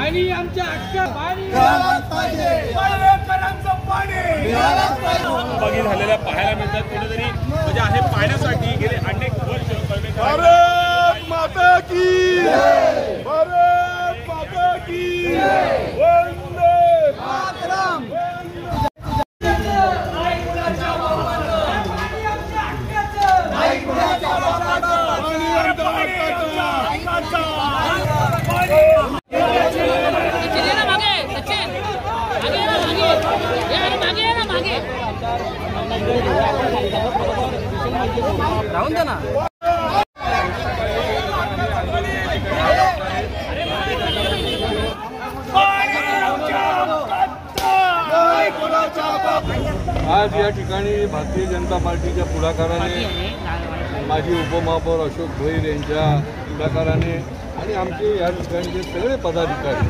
आणि आमच्या हक्क पाणी बघी झालेल्या पाहायला मिळतात कुठेतरी म्हणजे आहे पाण्यासाठी गेले अनेक वर्ष भारत माता की भारत माता की वंदे मातरम। राहून द्या ना। आज या ठिकाणी भारतीय जनता पार्टीच्या पुढाकाराने माजी उपमहापौर अशोक भोईर यांच्या पुढाकाराने आणि आमचे या ठिकाणचे सगळे पदाधिकारी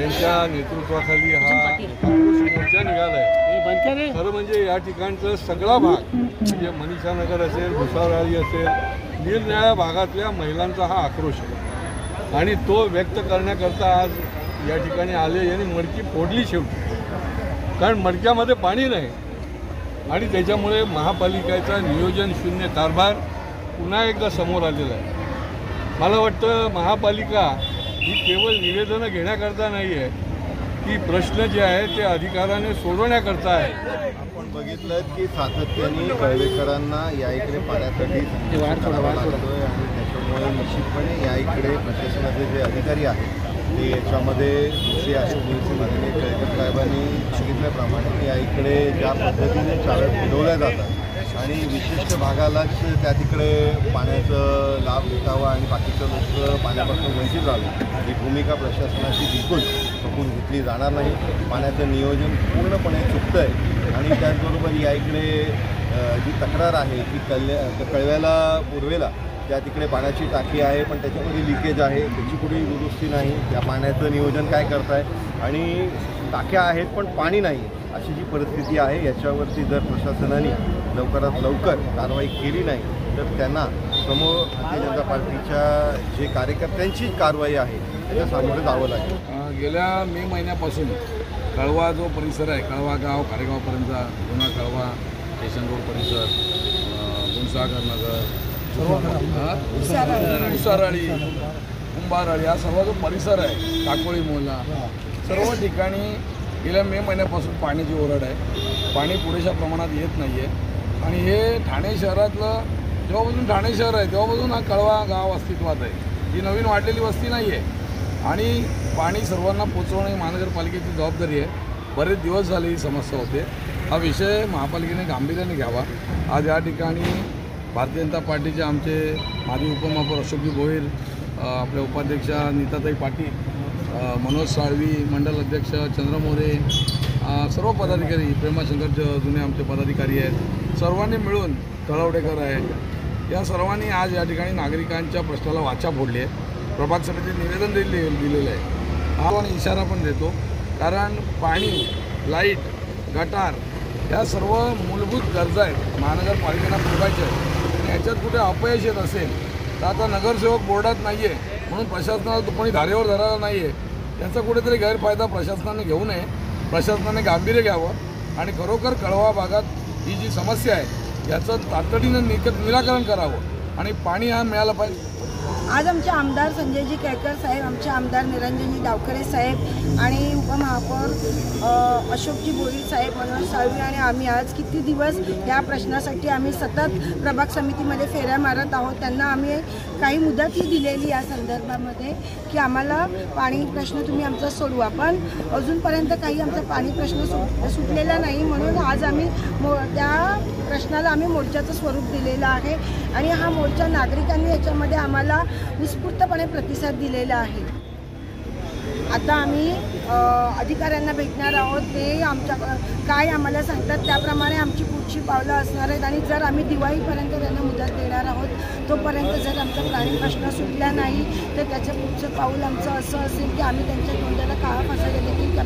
यांच्या नेतृत्वाखाली हा आक्रोश मोर्चा निघाला आहे। खरं म्हणजे या ठिकाणचा सगळा भाग म्हणजे मनीषानगर असेल, भुसावळी असेल, निरनिराळ्या भागातल्या महिलांचा हा आक्रोश आहे आणि तो व्यक्त करण्याकरता आज या ठिकाणी आले यांनी मडकी फोडली शेवटी, कारण मडक्यामध्ये पाणी नाही आणि त्याच्यामुळे महापालिकेचा नियोजन शून्य कारभार पुन्हा एकदा समोर आलेला आहे। मला वाटतं महापालिका ही केवळ निवेदनं घेण्याकरता नाही आहे, की प्रश्न जे आहेत ते अधिकाराने सोडवण्याकरता आहे। आपण बघितलं की सातत्याने कळवेकरांना या इकडे पाण्यासाठी करावा लागतोय आणि त्याच्यामुळे निश्चितपणे या इकडे प्रशासनाचे जे अधिकारी आहेत ते याच्यामध्ये श्री अशोक भोईर माननीय कळवेकर साहेबांनी सांगितल्याप्रमाणे या इकडे ज्या पद्धतीने चालत फिरवल्या जातात आणि विशिष्ट भागालाच त्या तिकडे पाण्याचं लाभ घेतावा आणि बाकीचं लोक पाण्यापासून वंचित राहावे ही भूमिका प्रशासनाची बिलकुल खपून घेतली जाणार नाही। पाण्याचं नियोजन पूर्णपणे चुकतं आहे आणि त्याचबरोबर या इकडे जी तक्रार आहे की कळव्याला पूर्वेला त्या तिकडे पाण्याची टाकी आहे पण त्याच्यामध्ये लिकेज आहे, त्याची कुठेही दुरुस्ती नाही, त्या पाण्याचं नियोजन काय करताय आणि टाक्या आहेत पण पाणी नाही अशी जी परिस्थिती आहे याच्यावरती जर प्रशासनाने लवकरात लवकर कारवाई केली नाही तर त्यांना समोर भारतीय जनता पार्टीच्या जे कार्यकर्त्यांची कारवाई आहे त्याच्या सामोरे जावं लागेल। गेल्या मे महिन्यापासून कळवा जो परिसर आहे, कळवा गाव खारेगावपर्यंतचा जुना कळवा स्टेशन रोड परिसर, गुणसागर नगर, उसाराळी, कुंभाराळी हा सर्व जो परिसर आहे, टाकोळी मोहल्ला, सर्व ठिकाणी गेल्या मे महिन्यापासून पाण्याची ओरड आहे। पाणी पुरेशा प्रमाणात येत नाही आहे आणि हे ठाणे शहरातलं जेव्हापासून ठाणे शहर आहे तेव्हापासून हा कळवा गाव अस्तित्वात आहे। ही नवीन वाढलेली वस्ती नाही आहे आणि पाणी सर्वांना पोचवणे महानगरपालिकेची जबाबदारी आहे। बरेच दिवस झाले ही समस्या होते। हा विषय महापालिकेने गांभीर्याने घ्यावा। आज या ठिकाणी भारतीय जनता पार्टीचे आमचे माजी उपमहापौर अशोकजी भोईर, आपल्या उपाध्यक्षा नीताताई पाटील, मनोज साळवी, मंडल अध्यक्ष चंद्र मोरे, सर्व पदाधिकारी, प्रेमाशंकर जुने आमचे पदाधिकारी आहेत, सर्वांनी मिळून तळवडेकर आहेत, या सर्वांनी आज या ठिकाणी नागरिकांच्या प्रश्नाला वाचा फोडली आहे। प्रभाग समितीत निवेदन दिलेलं आहे। हा आपण इशारा पण देतो, कारण पाणी, लाईट, गटार या सर्व मूलभूत गरजा आहेत महानगरपालिकेला पुरवायच्या आहेत आणि ह्याच्यात कुठे अपयश येत असेल तर आता नगरसेवक बोर्डात नाही आहे म्हणून प्रशासनाला कोणी धारेवर धरायला नाही आहे, त्याचा कुठेतरी गैरफायदा प्रशासनाने घेऊ नये। प्रशासनाने गांभीर्य घ्यावं आणि खरोखर कळवा भागात ही जी समस्या आहे याचं तातडीनं निराकरण करावं आणि पाणी हा मिळालं पाहिजे। आज आमचे आमदार संजयजी केळकर साहेब, आमचे आमदार निरंजनजी डावखरे साहेब आणि उपमहापौर अशोकजी भोईर साहेब, मनोज साळवी आणि आम्ही आज किती दिवस या प्रश्नासाठी आम्ही सतत प्रभाग समितीमध्ये फेऱ्या मारत आहोत। त्यांना आम्ही काही मुदतही दिलेली या संदर्भामध्ये की आम्हाला पाणी प्रश्न तुम्ही आमचा सोडवा, पण अजूनपर्यंत काही आमचा पाणी प्रश्न सुटलेला नाही। म्हणून आज आम्ही त्या प्रश्नाला आम्ही मोर्चाचं स्वरूप दिलेलं आहे आणि हा मोर्चा नागरिकांनी याच्यामध्ये आम्हाला उत्स्फूर्तपणे प्रतिसाद दिलेला आहे। आता आम्ही अधिकाऱ्यांना भेटणार आहोत, ते आमच्या काय आम्हाला सांगतात त्याप्रमाणे आमची पुढची पावलं असणार आहेत आणि जर आम्ही दिवाळीपर्यंत त्यांना मुदत देणार आहोत, तोपर्यंत जर आमचा पाणी प्रश्न सुटला नाही तर त्याचं पुढचं पाऊल आमचं असं असेल की आम्ही त्यांच्या तोंडाला काळा फासा देखील